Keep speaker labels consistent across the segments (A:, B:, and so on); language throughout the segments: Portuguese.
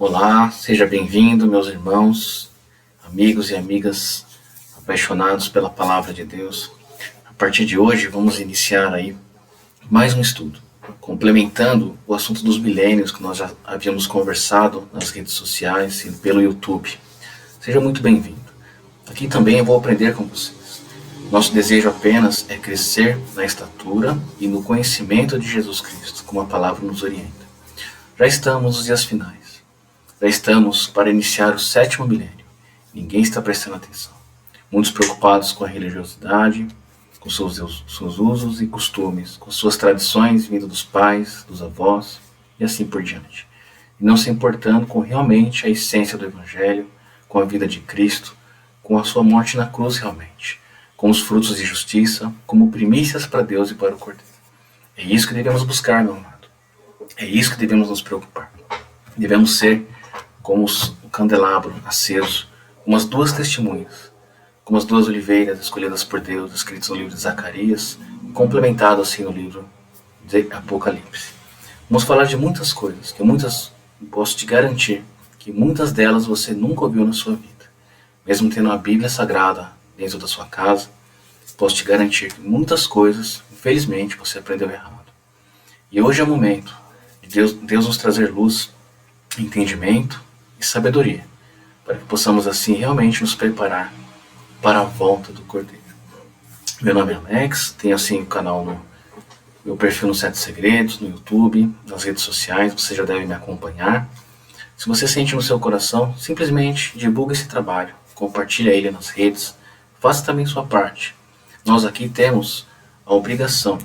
A: Olá, seja bem-vindo, meus irmãos, amigos e amigas apaixonados pela Palavra de Deus. A partir de hoje, vamos iniciar aí mais um estudo, complementando o assunto dos milênios que nós já havíamos conversado nas redes sociais e pelo YouTube. Seja muito bem-vindo. Aqui também eu vou aprender com vocês. Nosso desejo apenas é crescer na estatura e no conhecimento de Jesus Cristo, como a Palavra nos orienta. Já estamos nos dias finais. Já estamos para iniciar o 7º milênio. Ninguém está prestando atenção. Muitos preocupados com a religiosidade, com seus usos e costumes, com suas tradições vindo dos pais, dos avós e assim por diante. E não se importando com realmente a essência do Evangelho, com a vida de Cristo, com a sua morte na cruz realmente, com os frutos de justiça, como primícias para Deus e para o Cordeiro. É isso que devemos buscar, meu amado. É isso que devemos nos preocupar. Devemos ser como o candelabro aceso, como as duas testemunhas, como as duas oliveiras escolhidas por Deus, escritas no livro de Zacarias, e complementado assim no livro de Apocalipse. Vamos falar de muitas coisas, posso te garantir que muitas delas você nunca ouviu na sua vida. Mesmo tendo a Bíblia Sagrada dentro da sua casa, posso te garantir que muitas coisas, infelizmente, você aprendeu errado. E hoje é o momento de Deus nos trazer luz, entendimento e sabedoria, para que possamos assim realmente nos preparar para a volta do Cordeiro. Meu nome é Alex, tenho assim o canal meu perfil no Sete Segredos, no YouTube, nas redes sociais, você já deve me acompanhar. Se você sente no seu coração, simplesmente divulgue esse trabalho, compartilhe ele nas redes, faça também sua parte. Nós aqui temos a obrigação,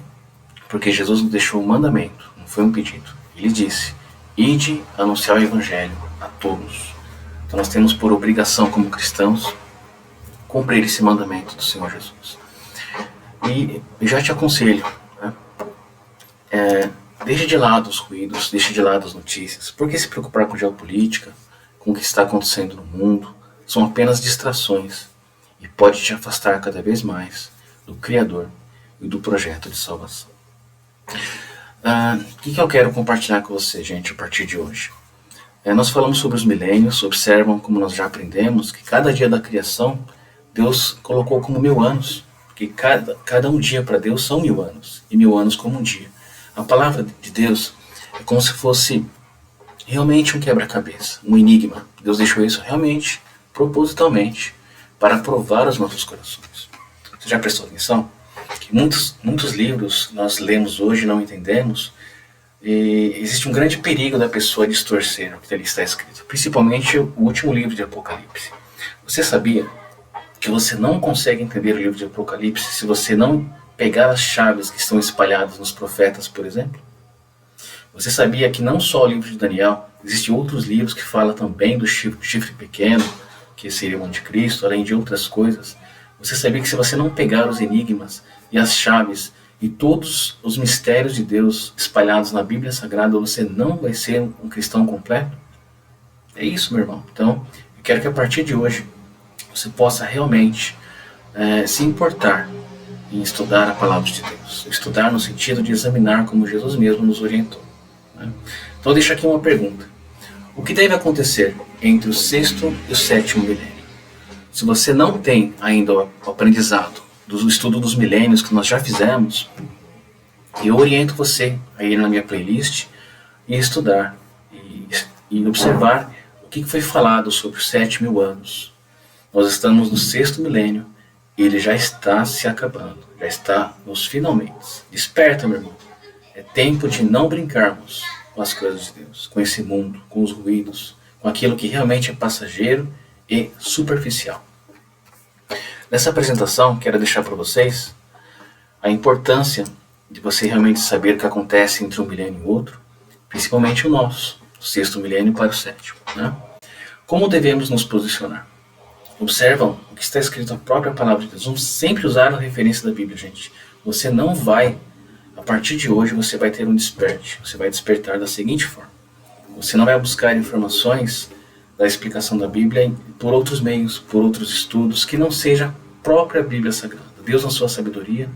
A: porque Jesus nos deixou um mandamento, não foi um pedido. Ele disse: ide anunciar o Evangelho a todos. Então nós temos por obrigação como cristãos cumprir esse mandamento do Senhor Jesus. E já te aconselho, deixe de lado os ruídos, deixe de lado as notícias. Por que se preocupar com geopolítica, com o que está acontecendo no mundo? São apenas distrações e pode te afastar cada vez mais do Criador e do projeto de salvação. O que eu quero compartilhar com você, gente, a partir de hoje? Nós falamos sobre os milênios. Observam como nós já aprendemos que cada dia da criação Deus colocou como 1000 anos, que cada um dia para Deus são 1000 anos, e 1000 anos como um dia. A palavra de Deus é como se fosse realmente um quebra-cabeça, um enigma. Deus deixou isso realmente, propositalmente, para provar os nossos corações. Você já prestou atenção? Que muitos livros nós lemos hoje e não entendemos, e existe um grande perigo da pessoa distorcer o que ali está escrito, principalmente o último livro de Apocalipse. Você sabia que você não consegue entender o livro de Apocalipse se você não pegar as chaves que estão espalhadas nos profetas, por exemplo? Você sabia que não só o livro de Daniel, existem outros livros que falam também do chifre pequeno, que seria o anticristo, além de outras coisas? Você sabia que se você não pegar os enigmas e as chaves e todos os mistérios de Deus espalhados na Bíblia Sagrada, você não vai ser um cristão completo? É isso, meu irmão. Então, eu quero que a partir de hoje você possa realmente se importar em estudar a Palavra de Deus. Estudar no sentido de examinar como Jesus mesmo nos orientou. Então, eu deixo aqui uma pergunta. O que deve acontecer entre o 6º e o 7º milênio? Se você não tem ainda o aprendizado do estudo dos milênios que nós já fizemos, eu oriento você a ir na minha playlist e estudar e observar o que foi falado sobre os 7.000 anos. Nós estamos no 6º milênio e ele já está se acabando, já está nos finalmente. Desperta, meu irmão. É tempo de não brincarmos com as coisas de Deus, com esse mundo, com os ruídos, com aquilo que realmente é passageiro e superficial. Nessa apresentação, quero deixar para vocês a importância de você realmente saber o que acontece entre um milênio e outro, principalmente o nosso, o 6º milênio para o 7º. Como devemos nos posicionar? Observam o que está escrito na própria palavra de Deus. Vamos sempre usar a referência da Bíblia, gente. Você não vai, a partir de hoje, você vai ter um desperte. Você vai despertar da seguinte forma. Você não vai buscar informações da explicação da Bíblia por outros meios, por outros estudos, que não seja a própria Bíblia Sagrada. Deus, na sua sabedoria,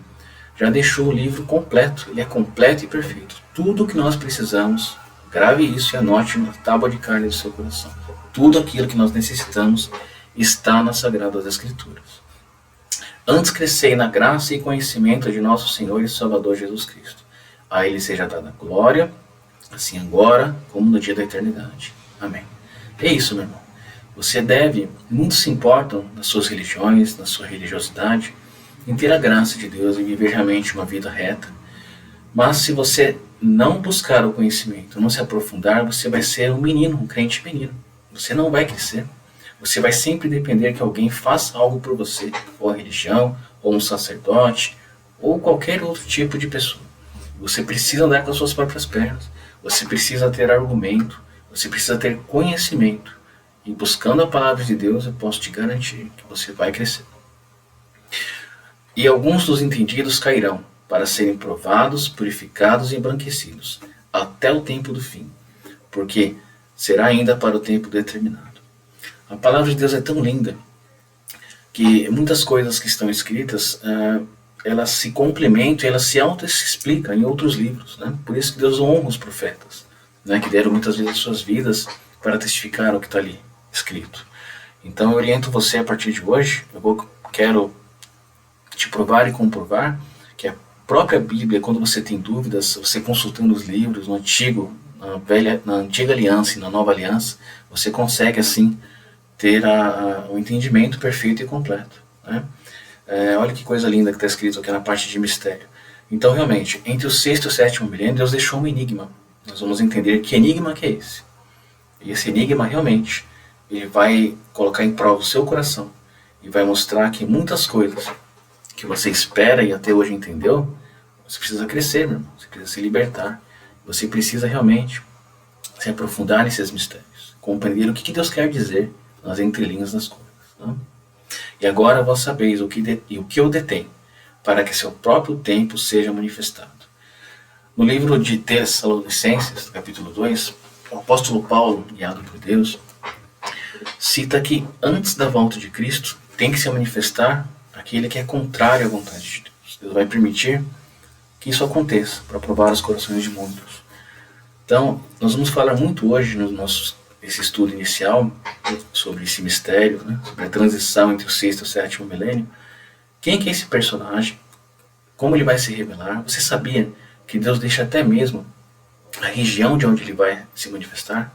A: já deixou o livro completo. Ele é completo e perfeito. Tudo o que nós precisamos Grave isso e anote na tábua de carne do seu coração. Tudo aquilo que nós necessitamos está nas Sagradas Escrituras. Antes crescei na graça e conhecimento de nosso Senhor e Salvador Jesus Cristo. A Ele seja dada glória, assim agora como no dia da eternidade. Amém. É isso, meu irmão. Você deve, muitos se importam nas suas religiões, na sua religiosidade, em ter a graça de Deus e viver realmente uma vida reta. Mas se você não buscar o conhecimento, não se aprofundar, você vai ser um menino, um crente menino. Você não vai crescer. Você vai sempre depender que alguém faça algo por você, ou a religião, ou um sacerdote, ou qualquer outro tipo de pessoa. Você precisa andar com as suas próprias pernas. Você precisa ter argumento. Você precisa ter conhecimento. E buscando a palavra de Deus, eu posso te garantir que você vai crescer. E alguns dos entendidos cairão, para serem provados, purificados e embranquecidos, até o tempo do fim, porque será ainda para o tempo determinado. A palavra de Deus é tão linda, que muitas coisas que estão escritas, elas se complementam, elas se auto-explicam em outros livros, né? Por isso que Deus honra os profetas, né? Que deram muitas vezes suas vidas para testificar o que está ali escrito. Então eu oriento você a partir de hoje, quero te provar e comprovar que a própria Bíblia, quando você tem dúvidas, você consultando os livros, na antiga aliança e na nova aliança, você consegue assim ter o entendimento perfeito e completo, né? Olha que coisa linda que está escrito aqui na parte de mistério. Então realmente, entre o sexto e o sétimo milênio, Deus deixou um enigma. Nós vamos entender que enigma que é esse. E esse enigma realmente, ele vai colocar em prova o seu coração e vai mostrar que muitas coisas que você espera e até hoje entendeu, você precisa crescer, meu irmão. Você precisa se libertar. Você precisa realmente se aprofundar nesses mistérios. Compreender o que Deus quer dizer nas entrelinhas das coisas. Né? E agora vós sabeis o que eu detenho, para que seu próprio tempo seja manifestado. No livro de Tessalonicenses, capítulo 2, o apóstolo Paulo, guiado por Deus, cita que antes da volta de Cristo tem que se manifestar aquele que é contrário à vontade de Deus. Deus vai permitir que isso aconteça para provar os corações de muitos. Então, nós vamos falar muito hoje esse estudo inicial sobre esse mistério, né, sobre a transição entre o sexto e o sétimo milênio. Quem que é esse personagem? Como ele vai se revelar? Você sabia que Deus deixa até mesmo a região de onde ele vai se manifestar?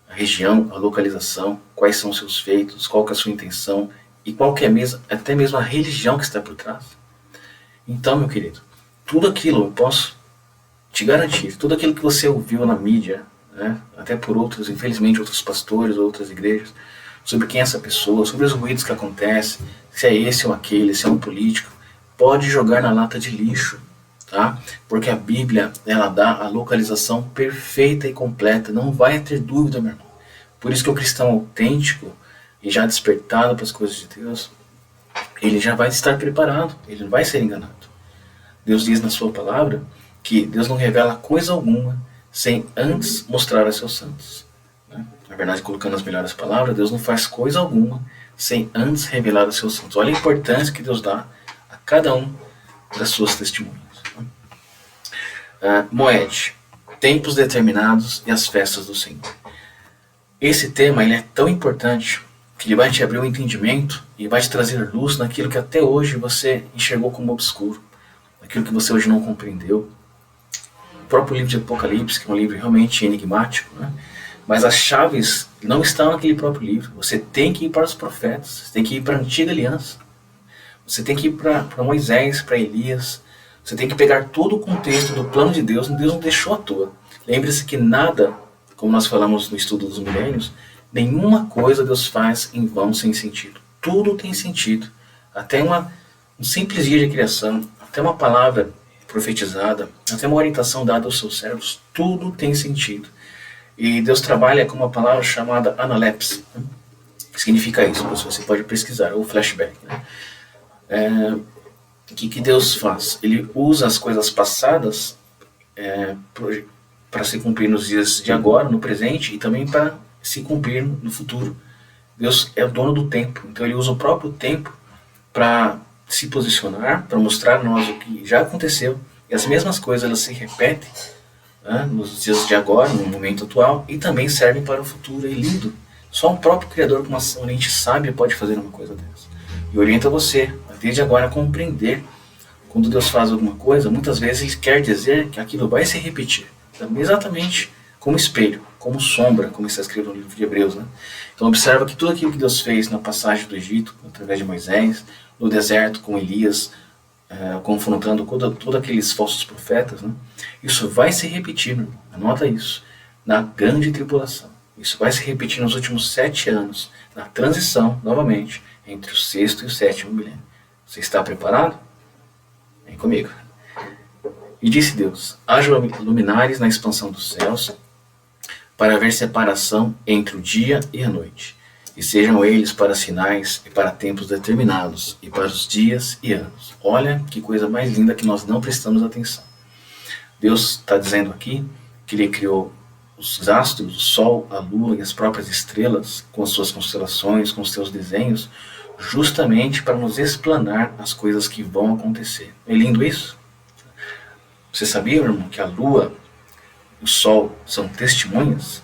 A: A região, a localização, quais são os seus feitos, qual que é a sua intenção e qual que é até mesmo a religião que está por trás? Então, meu querido, tudo aquilo eu posso te garantir, tudo aquilo que você ouviu na mídia, né, até por outros, infelizmente, outros pastores, outras igrejas, sobre quem é essa pessoa, sobre os ruídos que acontecem, se é esse ou aquele, se é um político, pode jogar na lata de lixo, tá? Porque a Bíblia, ela dá a localização perfeita e completa, não vai ter dúvida, meu irmão. Por isso que o cristão autêntico e já despertado para as coisas de Deus, ele já vai estar preparado, ele não vai ser enganado. Deus diz na sua palavra que Deus não revela coisa alguma sem antes mostrar a seus santos. Né? Na verdade, colocando as melhores palavras, Deus não faz coisa alguma sem antes revelar a seus santos. Olha a importância que Deus dá a cada um das suas testemunhas. Moed, tempos determinados e as festas do Senhor. Esse tema ele é tão importante que ele vai te abrir o entendimento e vai te trazer luz naquilo que até hoje você enxergou como obscuro, naquilo que você hoje não compreendeu. O próprio livro de Apocalipse, que é um livro realmente enigmático, né? Mas as chaves não estão naquele próprio livro. Você tem que ir para os profetas, você tem que ir para a antiga aliança, você tem que ir para Moisés, para Elias, você tem que pegar todo o contexto do plano de Deus. Deus não deixou à toa. Lembre-se que nada, como nós falamos no estudo dos milênios, nenhuma coisa Deus faz em vão sem sentido. Tudo tem sentido. Até um simples dia de criação, até uma palavra profetizada, até uma orientação dada aos seus servos, tudo tem sentido. E Deus trabalha com uma palavra chamada analepse, né? Que significa isso, você pode pesquisar, ou flashback. Né? O que Deus faz? Ele usa as coisas passadas para se cumprir nos dias de agora, no presente, e também para se cumprir no futuro. Deus é o dono do tempo, então ele usa o próprio tempo para se posicionar, para mostrar a nós o que já aconteceu. E as mesmas coisas elas se repetem né, nos dias de agora, no momento atual, e também servem para o futuro. É lindo. Só um próprio Criador com uma mente sábia pode fazer uma coisa dessa. E orienta você, desde agora, a compreender. Quando Deus faz alguma coisa, muitas vezes Ele quer dizer que aquilo vai se repetir. Exatamente como espelho, como sombra, como está escrito no livro de Hebreus. Né? Então observa que tudo aquilo que Deus fez na passagem do Egito, através de Moisés, no deserto com Elias, confrontando todos aqueles falsos profetas, né? Isso vai se repetir, meu irmão. Anota isso, na grande tribulação. Isso vai se repetir nos últimos 7 anos, na transição, novamente, entre o 6º e o 7º milênio. Você está preparado? Vem comigo. E disse Deus: haja luminares na expansão dos céus, para haver separação entre o dia e a noite, e sejam eles para sinais e para tempos determinados, e para os dias e anos. Olha que coisa mais linda que nós não prestamos atenção. Deus está dizendo aqui que Ele criou os astros, o Sol, a Lua e as próprias estrelas, com as suas constelações, com os seus desenhos, justamente para nos explanar as coisas que vão acontecer. É lindo isso? Você sabia, irmão, que a Lua e o Sol são testemunhas?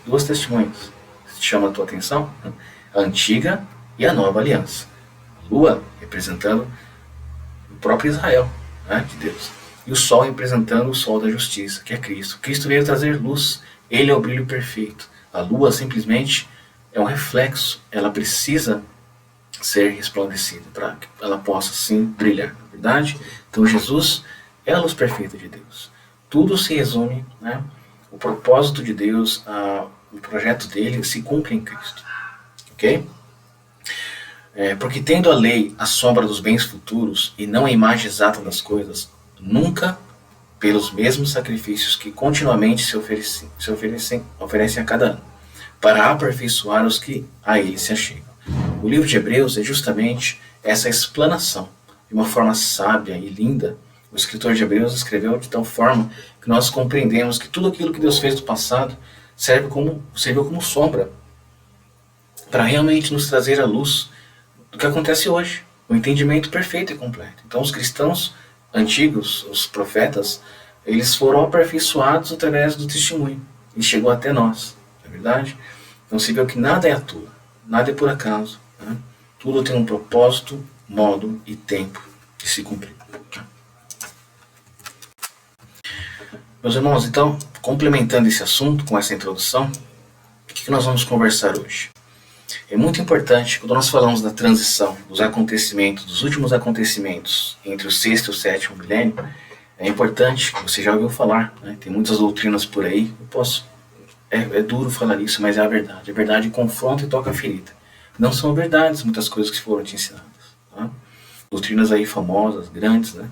A: Duas testemunhas. Chama a tua atenção? A antiga e a nova aliança. A Lua representando o próprio Israel, né, de Deus. E o Sol representando o Sol da justiça, que é Cristo. Cristo veio trazer luz. Ele é o brilho perfeito. A Lua simplesmente é um reflexo. Ela precisa ser resplandecida para que ela possa sim brilhar, na verdade. Então Jesus é a luz perfeita de Deus. Tudo se resume, né? O propósito de Deus, o projeto dele se cumpre em Cristo, ok? Porque tendo a lei a sombra dos bens futuros e não a imagem exata das coisas, nunca pelos mesmos sacrifícios que continuamente se oferecem a cada ano, para aperfeiçoar os que a ele se achegam. O livro de Hebreus é justamente essa explanação, de uma forma sábia e linda. O escritor de Hebreus escreveu de tal forma que nós compreendemos que tudo aquilo que Deus fez no passado serviu como sombra para realmente nos trazer a luz do que acontece hoje, o entendimento perfeito e completo. Então os cristãos antigos, os profetas, eles foram aperfeiçoados através do testemunho e chegou até nós, não é verdade? Então se vê que nada é à toa, nada é por acaso, né? Tudo tem um propósito, modo e tempo de se cumprir. Meus irmãos, então, complementando esse assunto com essa introdução, o que nós vamos conversar hoje? É muito importante, quando nós falamos da transição, dos acontecimentos, dos últimos acontecimentos entre o 6º e o 7º milênio, é importante, você já ouviu falar, né? Tem muitas doutrinas por aí, é duro falar isso, mas é a verdade. A verdade confronta e toca a ferida. Não são verdades muitas coisas que foram te ensinadas. Tá? Doutrinas aí famosas, grandes, né?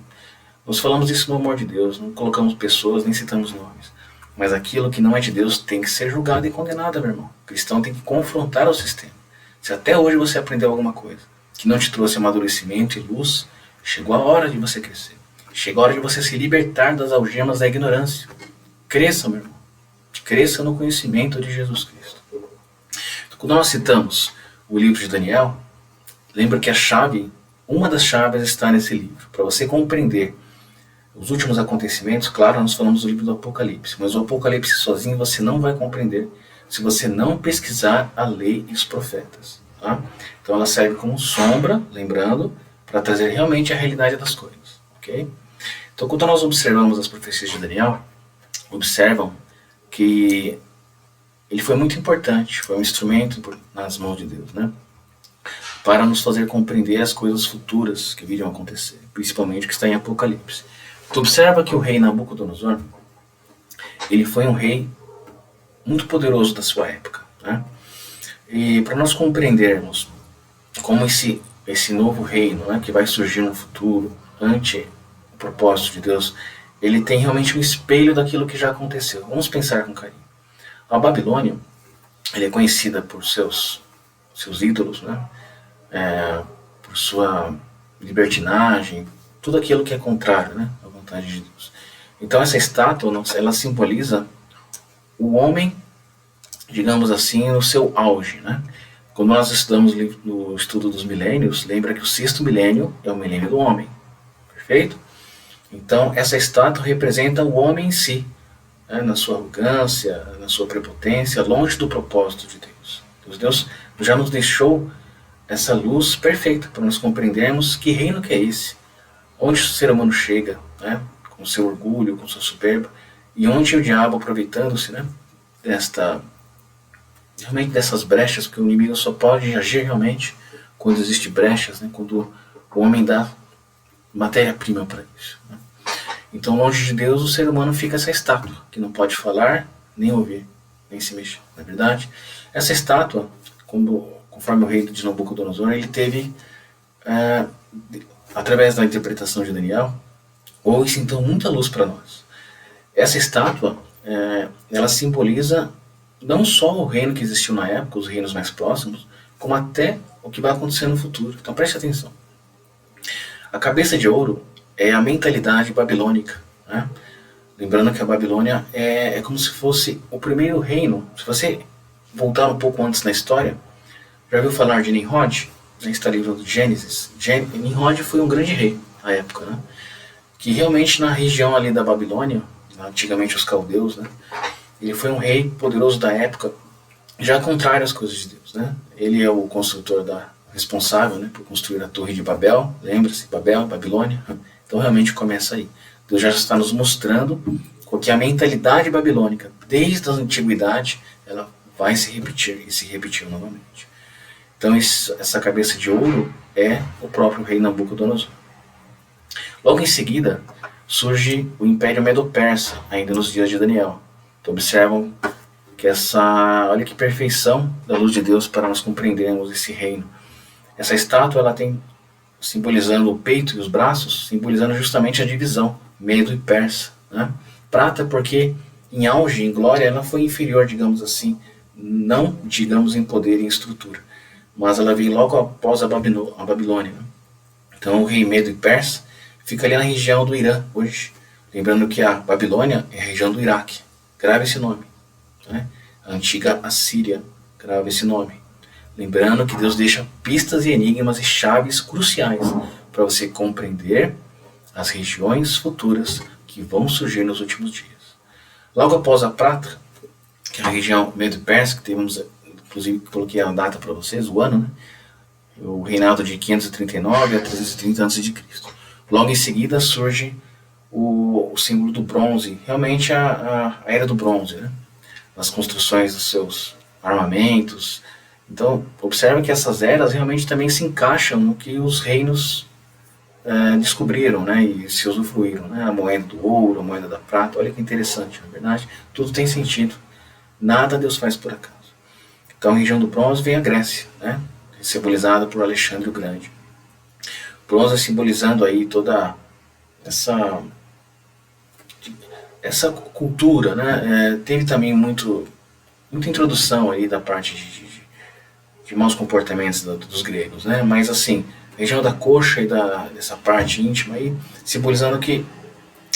A: Nós falamos isso no amor de Deus, não colocamos pessoas, nem citamos nomes. Mas aquilo que não é de Deus tem que ser julgado e condenado, meu irmão. O cristão tem que confrontar o sistema. Se até hoje você aprendeu alguma coisa que não te trouxe amadurecimento e luz, chegou a hora de você crescer. Chegou a hora de você se libertar das algemas da ignorância. Cresça, meu irmão. Cresça no conhecimento de Jesus Cristo. Então, quando nós citamos o livro de Daniel, lembra que uma das chaves está nesse livro. Para você compreender os últimos acontecimentos, claro, nós falamos do livro do Apocalipse, mas o Apocalipse sozinho você não vai compreender se você não pesquisar a lei e os profetas. Tá? Então ela serve como sombra, lembrando, para trazer realmente a realidade das coisas. Okay? Então quando nós observamos as profecias de Daniel, observam que ele foi muito importante, foi um instrumento nas mãos de Deus, né? Para nos fazer compreender as coisas futuras que viriam acontecer, principalmente o que está em Apocalipse. Tu observa que o rei Nabucodonosor, ele foi um rei muito poderoso da sua época, né? E para nós compreendermos como esse novo reino, né, que vai surgir no futuro, ante o propósito de Deus, ele tem realmente um espelho daquilo que já aconteceu. Vamos pensar com carinho. A Babilônia, ele é conhecida por seus ídolos, né? Por sua libertinagem, tudo aquilo que é contrário, né, à vontade de Deus. Então essa estátua, ela simboliza o homem, digamos assim, no seu auge, né? Quando nós estudamos no estudo dos milênios, lembra que o 6º milênio é o milênio do homem, perfeito? Então essa estátua representa o homem em si, né, na sua arrogância, na sua prepotência, longe do propósito de Deus. Deus já nos deixou essa luz perfeita para nós compreendermos que reino que é esse, onde o ser humano chega, né, com seu orgulho, com sua soberba, e onde o diabo, aproveitando-se, né, realmente dessas brechas, porque o inimigo só pode agir realmente quando existe brechas, né, quando o homem dá matéria-prima para isso. Né. Então, longe de Deus, o ser humano fica essa estátua, que não pode falar, nem ouvir, nem se mexer. Na verdade, essa estátua, conforme o rei de Nabucodonosor, ele teve, através da interpretação de Daniel, houve então muita luz para nós. Essa estátua, ela simboliza não só o reino que existiu na época, os reinos mais próximos, como até o que vai acontecer no futuro. Então preste atenção. A cabeça de ouro é a mentalidade babilônica, né? Lembrando que a Babilônia é como se fosse o primeiro reino. Se você voltar um pouco antes na história, já ouviu falar de Nimrod? Está livro do Gênesis. Nimrod foi um grande rei na época, né? Que realmente na região ali da Babilônia, antigamente os caldeus, né? Ele foi um rei poderoso da época, já contrário às coisas de Deus, né? Ele é o construtor responsável, né, por construir a Torre de Babel, lembra-se, Babel, Babilônia. Então realmente começa aí. Deus já está nos mostrando que a mentalidade babilônica, desde a antiguidade, ela vai se repetir e se repetiu novamente. Então essa cabeça de ouro é o próprio rei Nabucodonosor. Logo em seguida surge o Império Medo-Persa, ainda nos dias de Daniel. Então observam que olha que perfeição da luz de Deus para nós compreendermos esse reino. Essa estátua ela tem simbolizando o peito e os braços, simbolizando justamente a divisão, Medo e Persa, né? Prata porque em auge, em glória, ela foi inferior, digamos assim, não digamos em poder e em estrutura, mas ela veio logo após a Babilônia. Né? Então o rei Medo e Persa fica ali na região do Irã hoje, lembrando que a Babilônia é a região do Iraque, grave esse nome, né? A antiga Assíria, grave esse nome. Lembrando que Deus deixa pistas e enigmas e chaves cruciais para você compreender as regiões futuras que vão surgir nos últimos dias. Logo após a prata, que é a região Medo-Persa, que temos, inclusive coloquei a data para vocês, o ano, né? O reinado de 539 a 330 a.C. Logo em seguida surge o símbolo do bronze, realmente a era do bronze, né? Nas construções dos seus armamentos. Então, observe que essas eras realmente também se encaixam no que os reinos descobriram, né, e se usufruíram, né, a moeda do ouro, a moeda da prata. Olha que interessante, na verdade, tudo tem sentido, nada Deus faz por acaso. Então, a região do bronze vem a Grécia, né, simbolizada por Alexandre o Grande. O bronze simbolizando aí toda essa cultura, né, teve também muita introdução aí da parte de maus comportamentos dos gregos, né? Mas assim, a região da coxa e dessa parte íntima aí, simbolizando que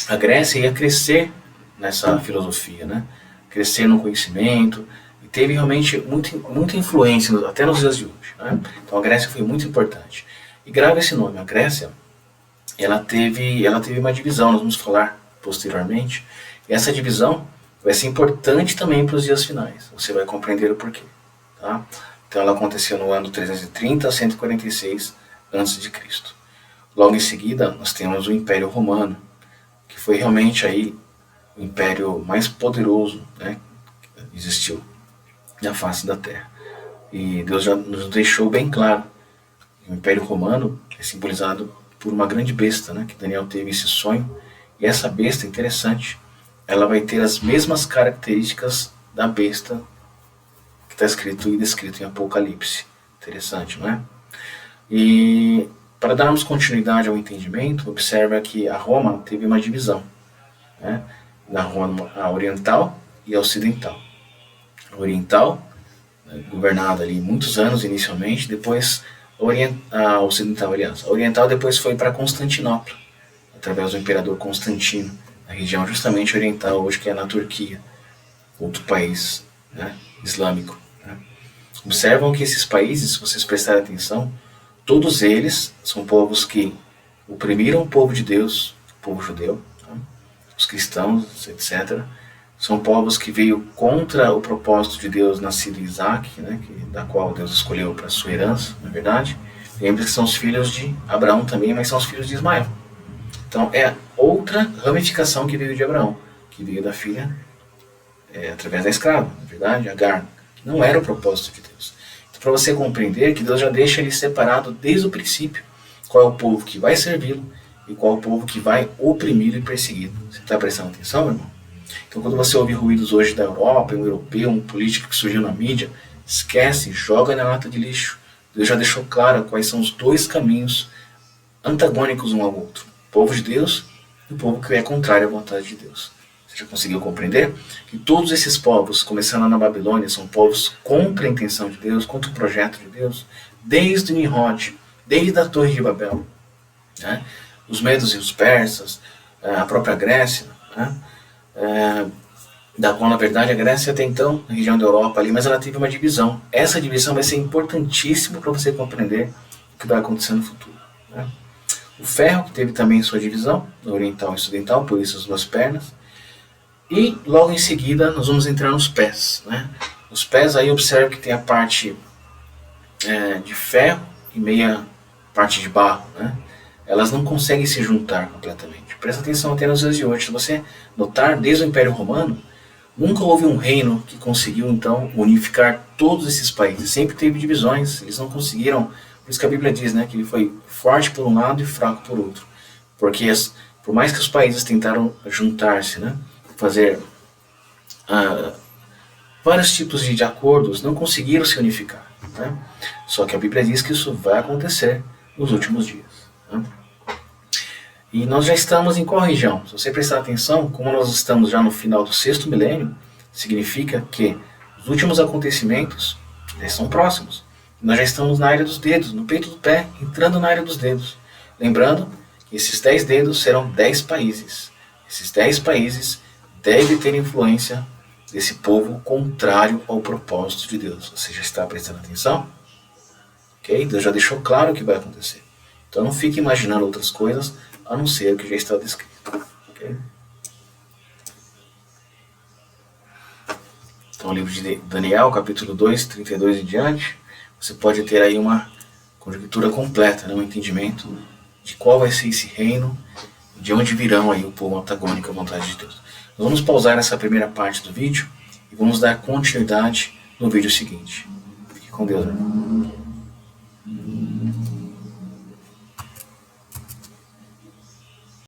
A: a Grécia ia crescer nessa filosofia, né? Crescer no conhecimento, e teve realmente muita influência, até nos dias de hoje, né? Então a Grécia foi muito importante. E grave esse nome, a Grécia, ela teve uma divisão, nós vamos falar posteriormente, e essa divisão vai ser importante também para os dias finais, você vai compreender o porquê, tá? Então ela aconteceu no ano 330 a 146 a.C. Logo em seguida, nós temos o Império Romano, que foi realmente aí o império mais poderoso, né, que existiu na face da Terra. E Deus já nos deixou bem claro. O Império Romano é simbolizado por uma grande besta, né, que Daniel teve esse sonho. E essa besta, interessante, ela vai ter as mesmas características da besta que está escrito e descrito em Apocalipse. Interessante, não é? E para darmos continuidade ao entendimento, observa que a Roma teve uma divisão, né? Na Roma a oriental e a ocidental. A oriental, governada ali muitos anos inicialmente, depois a ocidental, aliás. A oriental depois foi para Constantinopla, através do imperador Constantino, na região justamente oriental, hoje que é na Turquia, outro país, né, islâmico. Né. Observam que esses países, se vocês prestarem atenção, todos eles são povos que oprimiram o povo de Deus, o povo judeu, tá, os cristãos, etc. São povos que veio contra o propósito de Deus nascido em Isaac, né, da qual Deus escolheu para sua herança, na verdade. Lembre que são os filhos de Abraão também, mas são os filhos de Ismael. Então é outra ramificação que veio de Abraão, que veio da filha através da escrava, na verdade, Agar, que não era o propósito de Deus. Então, para você compreender que Deus já deixa ele separado desde o princípio, qual é o povo que vai servi-lo e qual é o povo que vai oprimi-lo e persegui-lo. Você está prestando atenção, meu irmão? Então, quando você ouve ruídos hoje da Europa, um europeu, um político que surgiu na mídia, esquece, joga na lata de lixo. Deus já deixou claro quais são os dois caminhos antagônicos um ao outro. O povo de Deus e o povo que é contrário à vontade de Deus. Você já conseguiu compreender? Que todos esses povos, começando na Babilônia, são povos contra a intenção de Deus, contra o projeto de Deus, desde Nimrod, desde a Torre de Babel. Né? Os medos e os persas, a própria Grécia, né? Da qual, na verdade, a Grécia até então, na região da Europa ali, mas ela teve uma divisão. Essa divisão vai ser importantíssima para você compreender o que vai acontecer no futuro. Né? O ferro, que teve também sua divisão, oriental e ocidental, por isso as duas pernas. E logo em seguida nós vamos entrar nos pés. Né? Os pés, aí observe que tem a parte de ferro e meia parte de barro. Né? Elas não conseguem se juntar completamente. Presta atenção até nos dias de hoje. Se você notar, desde o Império Romano, nunca houve um reino que conseguiu, então, unificar todos esses países. Sempre teve divisões. Eles não conseguiram. Por isso que a Bíblia diz, né, que ele foi forte por um lado e fraco por outro. Porque, por mais que os países tentaram juntar-se, né, fazer vários tipos de acordos, não conseguiram se unificar. Né? Só que a Bíblia diz que isso vai acontecer nos últimos dias. Né? E nós já estamos em qual região? Se você prestar atenção, como nós estamos já no final do 6º milênio, significa que os últimos acontecimentos já estão próximos. Nós já estamos na área dos dedos, no peito do pé, entrando na área dos dedos. Lembrando que esses 10 dedos serão 10 países. Esses 10 países devem ter influência desse povo contrário ao propósito de Deus. Você já está prestando atenção? Ok? Deus já deixou claro o que vai acontecer. Então não fique imaginando outras coisas, a não ser o que já está descrito. Okay? Então o livro de Daniel, capítulo 2, 32 em diante, você pode ter aí uma conjectura completa, né? Um entendimento de qual vai ser esse reino, de onde virão aí o povo antagônico à vontade de Deus. Nós vamos pausar essa primeira parte do vídeo e vamos dar continuidade no vídeo seguinte. Fique com Deus, irmão.